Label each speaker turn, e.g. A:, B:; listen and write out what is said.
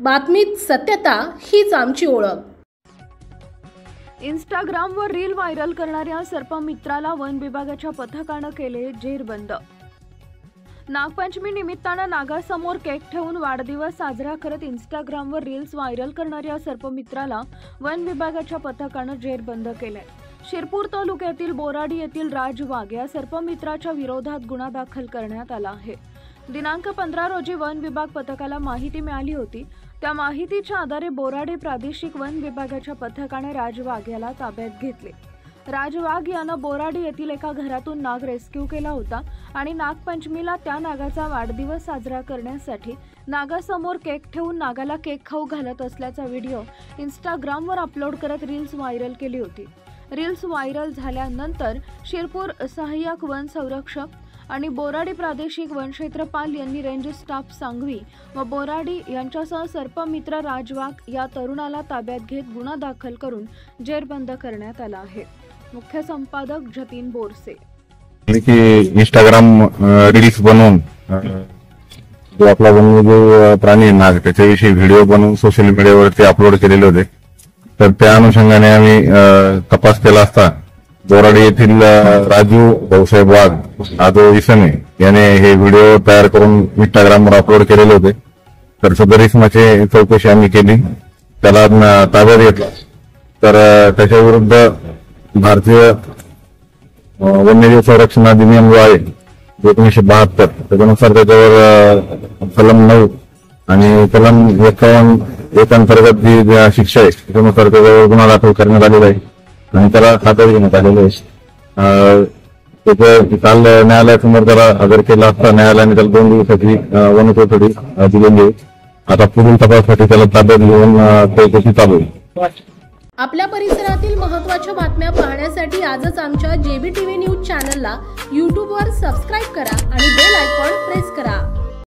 A: बातमीत सत्यता हीच आमची ओळख।
B: इंस्टाग्रामवर रील व्हायरल करणाऱ्या सर्पमित्राला वन विभागाच्या पथकाने केले जेरबंद। नागपंचमी निमित्ताने नागासमोर केक ठेवून वाढदिवस साजरा करत इंस्टाग्रामवर रील्स व्हायरल करणाऱ्या सर्पमित्राला वन विभागाच्या पथकाने जेरबंद केले। शिरपूर तालुक्यातील बोराडी येथील राज वाघ या सर्पमित्राच्या विरोधात गुन्हा दाखल करण्यात आला आहे। दिनांक 15 रोजी वन विभाग पथकाला माहिती मिळाली होती। त्या माहितीच्या आधारे बोराडी प्रादेशिक वन विभागाच्या पथकाने राज वाघ याला ताब्यात घेतले। राज वाघ यानं बोराडी येथील एका घरातून नाग रेस्क्यू केला होता आणि नागपंचमीला त्या नागाचा वाढदिवस साजरा करण्यासाठी नागासमोर केक ठेवून नागाला केक खाऊ घालत असल्याचा व्हिडिओ इंस्टाग्रामवर अपलोड करत रील्स व्हायरल केली होती। रील्स व्हायरल झाल्यानंतर शिरपूर सहाय्यक वन संरक्षक आणि बोराडी प्रादेशिक वन क्षेत्रपाल यांनी रेंज स्टाफ सांगवी व बोराडी यांच्यासह सर्पमित्र राज वाघ या तरुणाला ताब्यात घेत गुन्हा दाखल करून जेरबंद करण्यात आला आहे। मुख्य संपादक जतीन बोरसे
C: की इंस्टाग्राम रील्स बनवून जो आपला वन्यजीव प्राणी नाग त्याच्याविषयी व्हिडिओ बनवून सोशल मीडियावरती अपलोड केलेले होते। तर त्या अनुषंगाने आम्ही तपास केला असता बोराडी येथील राजू भाऊसाहेब वाघ हा जो इसमे याने हे व्हिडिओ तयार करून इंस्टाग्रामवर अपलोड केलेले होते। तर सदर इसमाची चौकशी आम्ही केली, त्याला ताब्यात घेतला। तर त्याच्या विरुद्ध भारतीय वन्यजीव संरक्षण अधिनियम जो आहे 1972 त्याच्यानुसार त्याच्यावर कलम 9 आणि कलम 51 अंतर्गत जी शिक्षा आहे त्याच्यानुसार त्याच्यावर गुन्हा दाखल करण्यात आलेला आहे आणि त्याला ताब्यात घेण्यात आलेलं आहे। त्याचं काल न्यायालयासमोर त्याला हजर केला असता न्यायालयाने त्याला 2 दिवसाची वनकोठडी दिलेली आहे। आता पुढील तपासासाठी त्याला ताब्यात घेऊन चौकशी चालू आहे।
A: आपल्या परिसरातील महत्त्वाच्या बातम्या पाहण्यासाठी आजच आमच्या JBTV न्यूज चॅनलला YouTube वर सबस्क्राइब करा आणि बेल आयकॉन प्रेस करा।